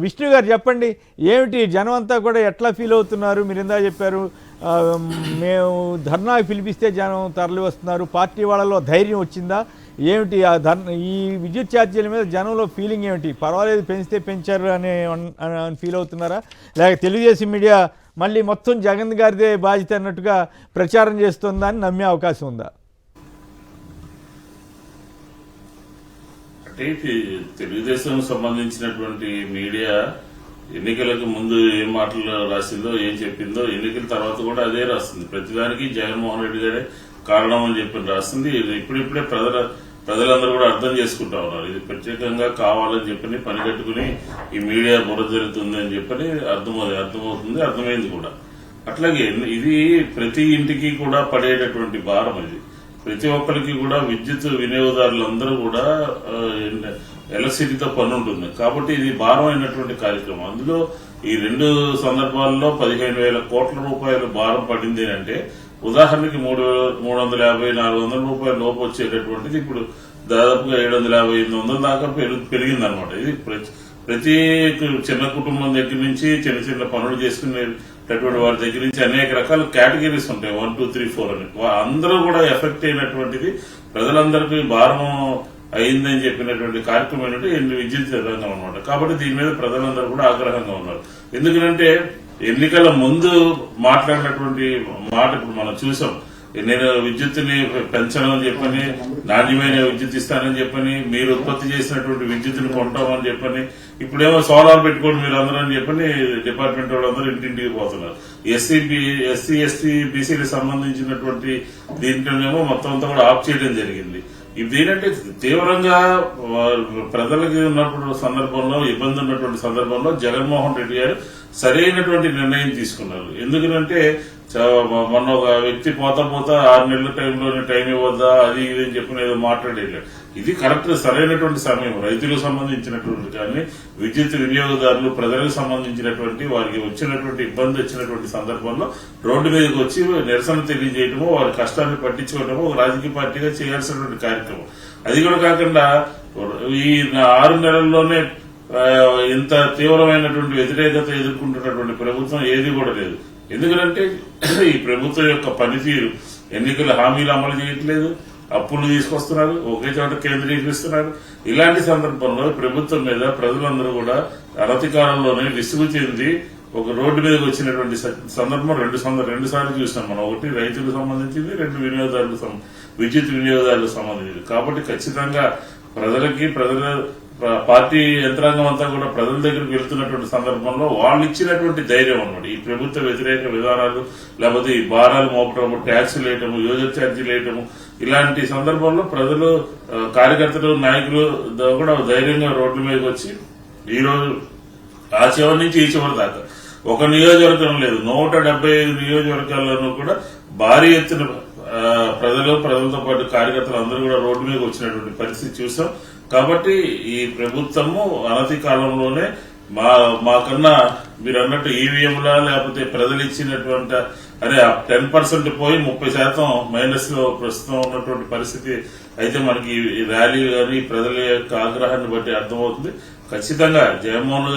విష్ణు గారు చెప్పండి, ఏమిటి జనం అంతా కూడా ఎట్లా ఫీల్ అవుతున్నారు? మీరు ఇందా చెప్పారు మేము ధర్నాకి పిలిపిస్తే జనం తరలి వస్తున్నారు, పార్టీ వాళ్ళలో ధైర్యం వచ్చిందా ఏమిటి? ఈ విద్యుత్ ఛార్జీల మీద జనంలో ఫీలింగ్ ఏమిటి? పర్వాలేదు పెంచితే పెంచారు అని ఫీల్ అవుతున్నారా, లేక తెలుగుదేశం మీడియా మళ్ళీ మొత్తం జగన్ గారిదే బాధ్యత అన్నట్టుగా ప్రచారం చేస్తుందా అని నమ్మే అవకాశం ఉందా? అంటే తెలుగుదేశం సంబంధించినటువంటి మీడియా ఎన్నికలకు ముందు ఏం మాటలు రాసిందో ఏం చెప్పిందో ఎన్నికల తర్వాత కూడా అదే రాస్తుంది. ప్రతిదానికి జగన్మోహన్ రెడ్డి గారే కారణం అని చెప్పి రాస్తుంది. ఇప్పుడిప్పుడే ప్రజలందరూ కూడా అర్థం చేసుకుంటా ఉన్నారు. ఇది ప్రత్యేకంగా కావాలని చెప్పని పనిగట్టుకుని ఈ మీడియా బుర్ర జరుగుతుంది అని చెప్పని అర్థమవుతుంది, అర్థమైంది కూడా. అట్లాగే ఇది ప్రతి ఇంటికి కూడా పడేటటువంటి భారం. ఇది ప్రతి ఒక్కరికి కూడా విద్యుత్ వినియోగదారులందరూ కూడా ఎలక్ట్రిసిటీతో పని ఉంటుంది కాబట్టి ఇది భారమైనటువంటి కార్యక్రమం. అందులో ఈ 2 సందర్భాల్లో 15,000 కోట్ల రూపాయలు భారం పడింది అంటే ఉదాహరణకి 350-400 రూపాయల లోపు వచ్చేటటువంటిది ఇప్పుడు దాదాపుగా 750-800 దాకా పెరిగిందనమాట. ఇది ప్రతి చిన్న కుటుంబం దగ్గర నుంచి చిన్న చిన్న పనులు చేసుకునేటటువంటి వారి దగ్గర నుంచి అనేక రకాల కేటగిరీస్ ఉంటాయి, 1, 2, 3, 4 అని. అందరూ కూడా ఎఫెక్ట్ అయినటువంటిది ప్రజలందరికీ భారం అయిందని చెప్పినటువంటి కార్యక్రమం ఏంటంటే విద్యుత్ రంగం అనమాట. కాబట్టి దీని మీద ప్రజలందరూ కూడా ఆగ్రహంగా ఉన్నారు. ఎందుకంటే ఎన్నికల ముందు మాట్లాడినటువంటి మాట ఇప్పుడు మనం చూసాం. నేను విద్యుత్తుని పెంచనని చెప్పని, నాణ్యమైన విద్యుత్ ఇస్తానని చెప్పని, మీరు ఉత్పత్తి చేసినటువంటి విద్యుత్తుని కొంటామని చెప్పని, ఇప్పుడేమో సోలార్ పెట్టుకోండి మీరు అందరూ అని చెప్పని డిపార్ట్మెంట్ వాళ్ళందరూ ఇంటింటికి పోతున్నారు. ఎస్సీ ఎస్టీ బీసీలకు సంబంధించినటువంటి దీంట్లోనేమో మొత్తం అంతా కూడా ఆఫ్ చేయడం జరిగింది. ఇది ఏంటంటే తీవ్రంగా ప్రజలకి ఉన్నప్పుడు సందర్భంలో ఇబ్బంది ఉన్నటువంటి సందర్భంలో జగన్మోహన్ రెడ్డి గారు సరైనటువంటి నిర్ణయం తీసుకున్నారు. ఎందుకంటే మొన్న ఒక వ్యక్తి పోతా 6 నెలల టైంలోనే టైం ఇవ్వద్దా అది ఇది అని చెప్పిన ఏదో మాట్లాడేది. ఇది కరెక్ట్ సరైనటువంటి సమయం. రైతులకు సంబంధించినటువంటి కానీ విద్యుత్ వినియోగదారులు ప్రజలకు సంబంధించినటువంటి వారికి వచ్చినటువంటి ఇబ్బంది వచ్చినటువంటి సందర్భంలో రోడ్డు మీదకి వచ్చి నిరసన తెలియజేయటము, వారి కష్టాన్ని పట్టించుకోవటము ఒక రాజకీయ పార్టీగా చేయాల్సినటువంటి కార్యక్రమం. అది కూడా కాకుండా ఈ 6 నెలల్లోనే ఇంత తీవ్రమైనటువంటి వ్యతిరేకత ఎదుర్కొంటున్నటువంటి ప్రభుత్వం ఏది కూడా లేదు. ఎందుకంటే ఈ ప్రభుత్వం యొక్క పనితీరు ఎన్నికల హామీలు అమలు చేయట్లేదు, అప్పులు తీసుకొస్తున్నారు, ఒకే చోట కేంద్రీకరిస్తున్నారు. ఇలాంటి సందర్భంలో ప్రభుత్వం మీద ప్రజలందరూ కూడా అనతి కాలంలోనే విసుగు చెంది ఒక రోడ్డు మీదకి వచ్చినటువంటి సందర్భం రెండు సార్లు చూసినాం మనం. ఒకటి రైతులకు సంబంధించింది, 2 విద్యుత్ వినియోగదారులకు సంబంధించింది. కాబట్టి ఖచ్చితంగా ప్రజల పార్టీ యంత్రాంగం అంతా కూడా ప్రజల దగ్గరికి వెళ్తున్నటువంటి సందర్భంలో వాళ్ళు ఇచ్చినటువంటి ధైర్యం అన్నమాట. ఈ ప్రభుత్వ వ్యతిరేక విధానాలు లేకపోతే ఈ భారాలు మోపటము, ట్యాక్సులు వేయటము, యూజర్ ఛార్జీలు వేయటము, ఇలాంటి సందర్భంలో ప్రజలు కార్యకర్తలు నాయకులు కూడా ధైర్యంగా రోడ్ల మీదకి వచ్చి ఈ రోజు ఆ చివరి నుంచి ఈ చివరి దాకా ఒక నియోజకవర్గం లేదు, 175 నియోజకవర్గాల్లోనూ కూడా భారీ ఎత్తున ప్రజలతో పాటు కార్యకర్తలు అందరూ కూడా రోడ్డు మీద వచ్చినటువంటి పరిస్థితి చూసాం. కాబట్టి ఈ ప్రభుత్వము అనతి కాలంలోనే మాకన్నా మీరు అన్నట్టు ఈవీఎంలా లేకపోతే ప్రజలు ఇచ్చినటువంటి 10% పోయి 30% మైనస్ లో ప్రస్తుతం ఉన్నటువంటి పరిస్థితి అయితే మనకి ర్యాలీ కానీ ప్రజల యొక్క ఆగ్రహాన్ని బట్టి అర్థమవుతుంది. ఖచ్చితంగా జగన్మోహన్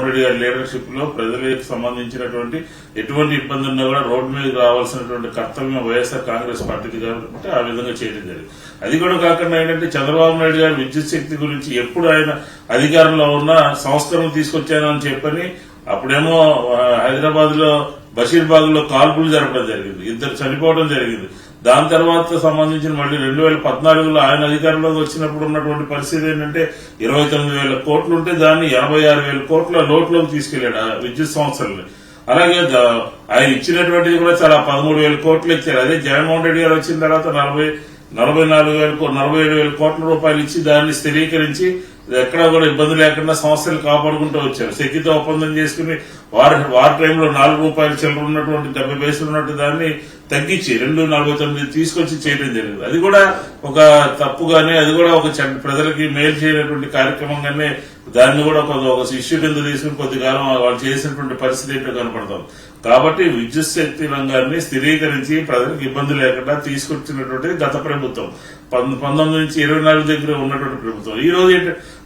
రెడ్డి గారి లీడర్షిప్ లో ప్రజలకు సంబంధించినటువంటి ఎటువంటి ఇబ్బంది ఉన్నా కూడా రోడ్డు మీదకి రావాల్సినటువంటి కర్తవ్యం వైఎస్ఆర్ కాంగ్రెస్ పార్టీకి కాబట్టి ఆ విధంగా చేయడం జరిగింది. అది కూడా కాకుండా ఏంటంటే చంద్రబాబు నాయుడు గారు విద్యుత్ శక్తి గురించి ఎప్పుడు ఆయన అధికారంలో ఉన్న సంస్కరణ తీసుకొచ్చానని చెప్పని అప్పుడేమో హైదరాబాద్ లో బషీర్బాగ్ లో కాల్పులు జరపడం జరిగింది, 2 చనిపోవడం జరిగింది. దాని తర్వాత సంబంధించిన మళ్ళీ 2014లో ఆయన అధికారంలోకి వచ్చినప్పుడు ఉన్నటువంటి పరిస్థితి ఏంటంటే 29,000 కోట్లు ఉంటే దాన్ని 86,000 కోట్ల లోట్లోకి తీసుకెళ్లాడు విద్యుత్ సంస్థలని. అలాగే ఆయన ఇచ్చినటువంటిది కూడా చాలా 13,000 కోట్లు ఇచ్చారు. అదే జగన్మోహన్ రెడ్డి గారు వచ్చిన తర్వాత 47,000 కోట్ల రూపాయలు ఇచ్చి దాన్ని స్థిరీకరించి ఎక్కడా కూడా ఇబ్బంది లేకుండా సంస్థలు కాపాడుకుంటూ వచ్చారు. శక్తితో ఒప్పందం చేసుకుని వారి టైంలో 4 రూపాయలు చిల్లర ఉన్నటువంటి 70 పైసలు ఉన్నట్టు దాన్ని తగ్గించి 2.49 తీసుకొచ్చి చేయడం జరిగింది. అది కూడా ఒక తప్పుగానే, అది కూడా ఒక ప్రజలకి మేలు చేయనటువంటి కార్యక్రమంగానే దాన్ని కూడా ఒక ఇష్యూ కింద తీసుకుని కొద్దికాలం వాళ్ళు చేసినటువంటి పరిస్థితి ఏంటో కనపడతాం. కాబట్టి విద్యుత్ శక్తి రంగాన్ని స్థిరీకరించి ప్రజలకు ఇబ్బంది లేకుండా తీసుకొచ్చినటువంటిది గత ప్రభుత్వం. 19 నుంచి 24 దగ్గర ఉన్నటువంటి ప్రభుత్వం. ఈ రోజు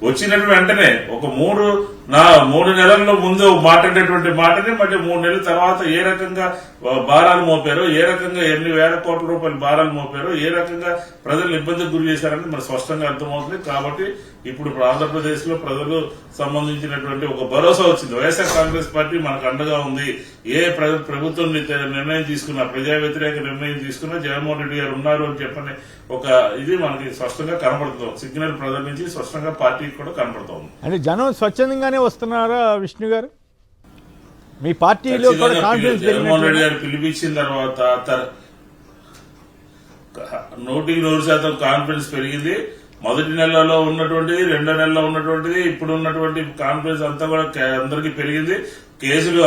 వచ్చినట్టు వెంటనే ఒక మూడు నెలల్లో ముందు మాట్లాడేటువంటి మాటని మళ్ళీ 3 నెలల తర్వాత ఏ రకంగా భారాలు మోపారో, ఏ రకంగా ఎన్ని వేల కోట్ల రూపాయలు భారాలు మోపారో, ఏ రకంగా ప్రజలు ఇబ్బందికి గురి చేశారని మనకు స్పష్టంగా అర్థమవుతుంది. కాబట్టి ఇప్పుడు ఆంధ్రప్రదేశ్ లో ప్రజలు సంబంధించినటువంటి ఒక భరోసా వచ్చింది. వైఎస్ఆర్ కాంగ్రెస్ పార్టీ మనకు అండగా ఉంది. ఏ ప్రభుత్వం నిర్ణయం తీసుకున్నా, ప్రజా వ్యతిరేక నిర్ణయం తీసుకున్నా జగన్మోహన్ రెడ్డి గారు ఉన్నారు అని చెప్పని ఒక ఇది మనకి స్పష్టంగా కనబడుతుంది. సిగ్నల్ ప్రజల నుంచి స్పష్టంగా పార్టీకి కూడా కనబడుతోంది. అంటే జనం స్వచ్ఛందంగానే వస్తున్నారా విష్ణు గారు? మీ పార్టీలో కూడా కాన్ఫిడెన్స్ జగన్మోహన్ రెడ్డి గారు పిలిపించిన తర్వాత 100% కాన్ఫిడెన్స్ పెరిగింది. మొదటి నెలలో ఉన్నటువంటిది, రెండో నెలలో ఉన్నటువంటిది, ఇప్పుడు ఉన్నటువంటి కాన్ఫిడెన్స్ అంతా కూడా అందరికీ పెరిగింది.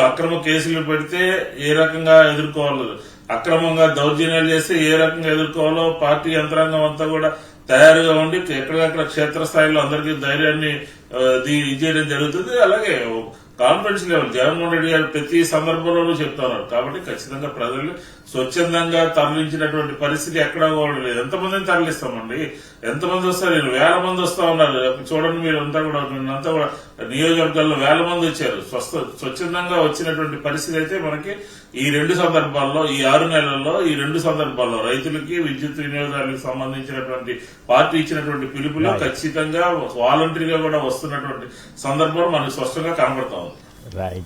అక్రమ కేసులు పెడితే ఏ రకంగా ఎదుర్కోవాలి, అక్రమంగా దౌర్జన్యాలు చేస్తే ఏ రకంగా ఎదుర్కోవాలో పార్టీ యంత్రాంగం అంతా కూడా తయారుగా ఉండి ఎక్కడికక్కడ క్షేత్రస్థాయిలో అందరికీ ధైర్యాన్ని ఇచ్చేయడం జరుగుతుంది. అలాగే కాన్ఫిడెన్స్ లెవెల్ జగన్మోహన్ రెడ్డి గారు ప్రతి సందర్భంలోనూ చెప్తా ఉన్నారు. కాబట్టి ఖచ్చితంగా ప్రజలు స్వచ్ఛందంగా తరలించినటువంటి పరిస్థితి ఎక్కడా కూడా లేదు. ఎంతమందిని తరలిస్తామండి? ఎంతమంది వస్తారు? 1000 మంది వస్తా ఉన్నారు. చూడండి, మీరంతా కూడా నియోజకవర్గాల్లో 1000 మంది వచ్చారు. స్వచ్ఛందంగా వచ్చినటువంటి పరిస్థితి అయితే మనకి ఈ 2 సందర్భాల్లో, ఈ 6 నెలల్లో ఈ 2 సందర్భాల్లో రైతులకి, విద్యుత్ వినియోగదారులకు సంబంధించినటువంటి పార్టీ ఇచ్చినటువంటి పిలుపులో ఖచ్చితంగా వాలంటరీగా కూడా వస్తున్నటువంటి సందర్భం మనకు స్పష్టంగా కనబడతా ఉంది. రైట్.